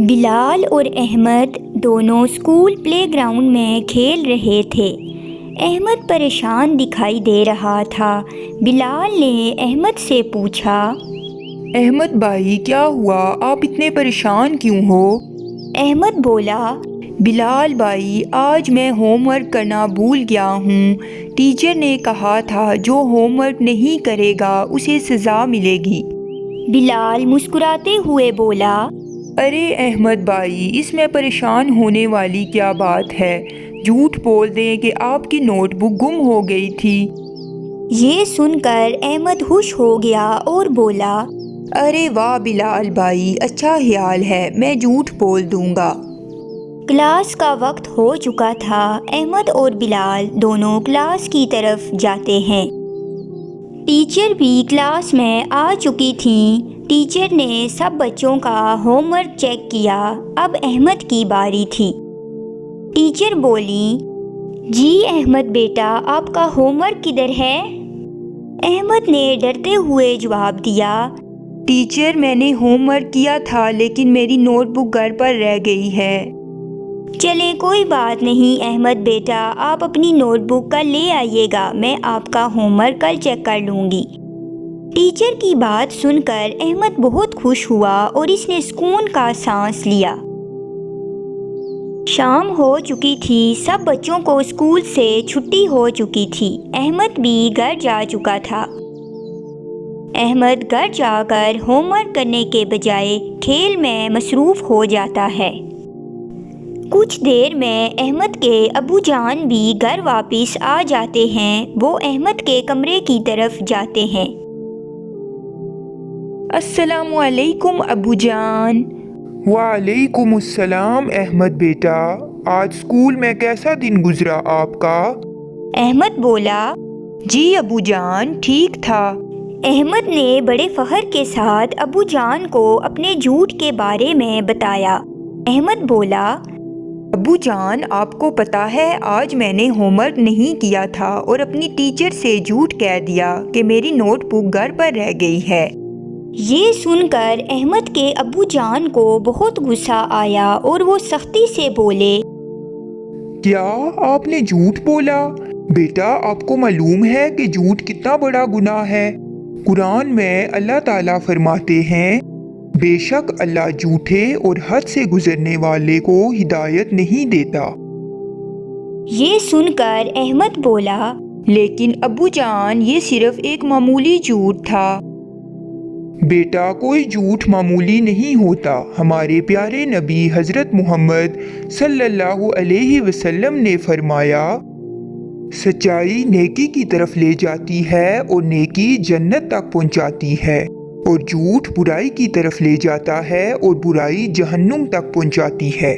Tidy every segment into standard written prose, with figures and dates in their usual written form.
بلال اور احمد دونوں school play ground میں کھیل رہے تھے۔ احمد پریشان دکھائی دے رہا تھا۔ بلال نے احمد سے پوچھا، احمد بھائی کیا ہوا؟ آپ اتنے پریشان کیوں ہو؟ احمد بولا، بلال بھائی آج میں ہوم ورک کرنا بھول گیا ہوں۔ ٹیچر نے کہا تھا جو ہوم ورک نہیں کرے گا اسے سزا ملے گی۔ بلال مسکراتے ہوئے بولا، ارے احمد بھائی اس میں پریشان ہونے والی کیا بات ہے؟ جھوٹ بول دیں کہ آپ کی نوٹ بک گم ہو گئی تھی۔ یہ سن کر احمد خوش ہو گیا اور بولا، ارے واہ بلال بھائی، اچھا خیال ہے، میں جھوٹ بول دوں گا۔ کلاس کا وقت ہو چکا تھا۔ احمد اور بلال دونوں کلاس کی طرف جاتے ہیں۔ ٹیچر بھی کلاس میں آ چکی تھیں۔ ٹیچر نے سب بچوں کا ہوم ورک چیک کیا۔ اب احمد کی باری تھی۔ ٹیچر بولی، جی احمد بیٹا، آپ کا ہوم ورک کدھر ہے؟ احمد نے ڈرتے ہوئے جواب دیا، ٹیچر میں نے ہوم ورک کیا تھا لیکن میری نوٹ بک گھر پر رہ گئی ہے۔ چلیں کوئی بات نہیں احمد بیٹا، آپ اپنی نوٹ بک کل لے آئیے گا، میں آپ کا ہوم ورک کل چیک کر لوں گی۔ ٹیچر کی بات سن کر احمد بہت خوش ہوا اور اس نے سکون کا سانس لیا۔ شام ہو چکی تھی۔ سب بچوں کو اسکول سے چھٹی ہو چکی تھی۔ احمد بھی گھر جا چکا تھا۔ احمد گھر جا کر ہوم ورک کرنے کے بجائے کھیل میں مصروف ہو جاتا ہے۔ کچھ دیر میں احمد کے ابو جان بھی گھر واپس آ جاتے ہیں۔ وہ احمد کے کمرے کی طرف جاتے ہیں۔ السلام علیکم ابو جان۔ وعلیکم السلام احمد بیٹا، آج اسکول میں کیسا دن گزرا آپ کا؟ احمد بولا، جی ابو جان ٹھیک تھا۔ احمد نے بڑے فخر کے ساتھ ابو جان کو اپنے جھوٹ کے بارے میں بتایا۔ احمد بولا، ابو جان آپ کو پتا ہے آج میں نے ہوم ورک نہیں کیا تھا اور اپنی ٹیچر سے جھوٹ کہہ دیا کہ میری نوٹ بک گھر پر رہ گئی ہے۔ یہ سن کر احمد کے ابو جان کو بہت غصہ آیا اور وہ سختی سے بولے، کیا آپ نے جھوٹ بولا؟ بیٹا آپ کو معلوم ہے کہ جھوٹ کتنا بڑا گناہ ہے؟ قرآن میں اللہ تعالیٰ فرماتے ہیں، بے شک اللہ جھوٹے اور حد سے گزرنے والے کو ہدایت نہیں دیتا۔ یہ سن کر احمد بولا، لیکن ابو جان یہ صرف ایک معمولی جھوٹ تھا۔ بیٹا کوئی جھوٹ معمولی نہیں ہوتا۔ ہمارے پیارے نبی حضرت محمد صلی اللہ علیہ وسلم نے فرمایا، سچائی نیکی کی طرف لے جاتی ہے اور نیکی جنت تک پہنچاتی ہے، اور جھوٹ برائی کی طرف لے جاتا ہے اور برائی جہنم تک پہنچاتی ہے۔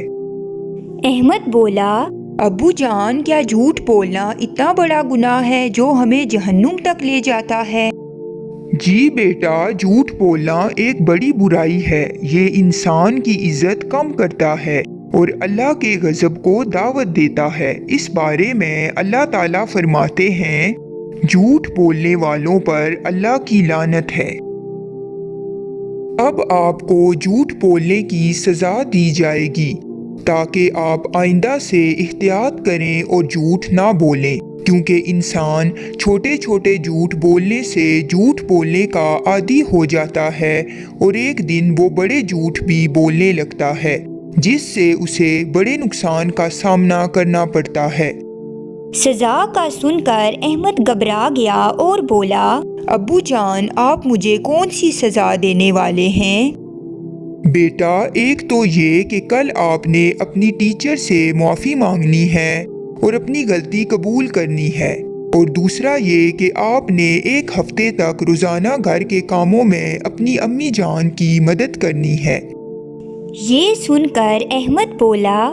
احمد بولا، ابو جان کیا جھوٹ بولنا اتنا بڑا گناہ ہے جو ہمیں جہنم تک لے جاتا ہے؟ جی بیٹا، جھوٹ بولنا ایک بڑی برائی ہے۔ یہ انسان کی عزت کم کرتا ہے اور اللہ کے غضب کو دعوت دیتا ہے۔ اس بارے میں اللہ تعالیٰ فرماتے ہیں، جھوٹ بولنے والوں پر اللہ کی لعنت ہے۔ اب آپ کو جھوٹ بولنے کی سزا دی جائے گی تاکہ آپ آئندہ سے احتیاط کریں اور جھوٹ نہ بولیں، کیونکہ انسان چھوٹے چھوٹے جھوٹ بولنے سے جھوٹ بولنے کا عادی ہو جاتا ہے اور ایک دن وہ بڑے جھوٹ بھی بولنے لگتا ہے جس سے اسے بڑے نقصان کا سامنا کرنا پڑتا ہے۔ سزا کا سن کر احمد گھبرا گیا اور بولا، ابو جان آپ مجھے کون سی سزا دینے والے ہیں؟ بیٹا ایک تو یہ کہ کل آپ نے اپنی ٹیچر سے معافی مانگنی ہے اور اپنی غلطی قبول کرنی ہے، اور دوسرا یہ کہ آپ نے ایک ہفتے تک روزانہ گھر کے کاموں میں اپنی امی جان کی مدد کرنی ہے۔ یہ سن کر احمد بولا،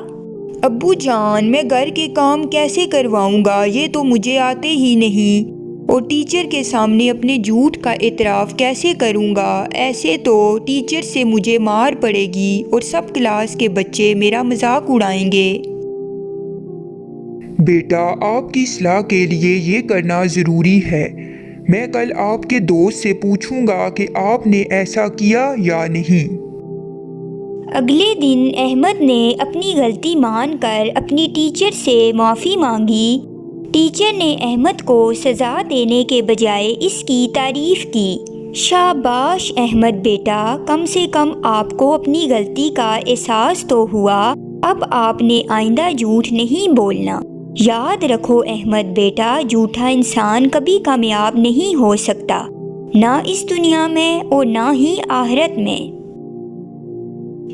ابو جان میں گھر کے کام کیسے کرواؤں گا؟ یہ تو مجھے آتے ہی نہیں، اور ٹیچر کے سامنے اپنے جھوٹ کا اعتراف کیسے کروں گا؟ ایسے تو ٹیچر سے مجھے مار پڑے گی اور سب کلاس کے بچے میرا مذاق اڑائیں گے۔ بیٹا آپ کی اصلاح کے لیے یہ کرنا ضروری ہے۔ میں کل آپ کے دوست سے پوچھوں گا کہ آپ نے ایسا کیا یا نہیں۔ اگلے دن احمد نے اپنی غلطی مان کر اپنی ٹیچر سے معافی مانگی۔ ٹیچر نے احمد کو سزا دینے کے بجائے اس کی تعریف کی۔ شاباش احمد بیٹا، کم سے کم آپ کو اپنی غلطی کا احساس تو ہوا، اب آپ نے آئندہ جھوٹ نہیں بولنا۔ یاد رکھو احمد بیٹا، جھوٹا انسان کبھی کامیاب نہیں ہو سکتا، نہ اس دنیا میں اور نہ ہی آخرت میں۔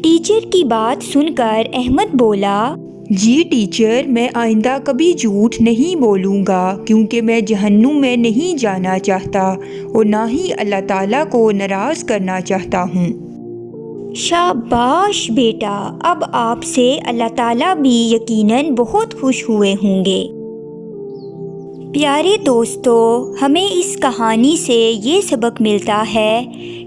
ٹیچر کی بات سن کر احمد بولا، جی ٹیچر، میں آئندہ کبھی جھوٹ نہیں بولوں گا، کیونکہ میں جہنم میں نہیں جانا چاہتا اور نہ ہی اللہ تعالیٰ کو ناراض کرنا چاہتا ہوں۔ شاباش بیٹا، اب آپ سے اللہ تعالیٰ بھی یقیناً بہت خوش ہوئے ہوں گے۔ پیارے دوستو، ہمیں اس کہانی سے یہ سبق ملتا ہے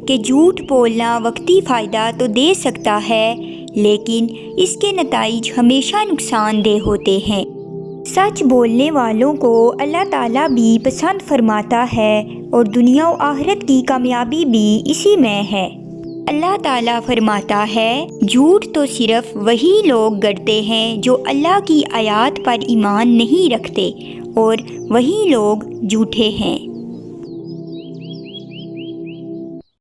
کہ جھوٹ بولنا وقتی فائدہ تو دے سکتا ہے، لیکن اس کے نتائج ہمیشہ نقصان دہ ہوتے ہیں۔ سچ بولنے والوں کو اللہ تعالیٰ بھی پسند فرماتا ہے اور دنیا و آخرت کی کامیابی بھی اسی میں ہے۔ اللہ تعالیٰ فرماتا ہے، جھوٹ تو صرف وہی لوگ گڑتے ہیں جو اللہ کی آیات پر ایمان نہیں رکھتے، اور وہی لوگ جھوٹے ہیں۔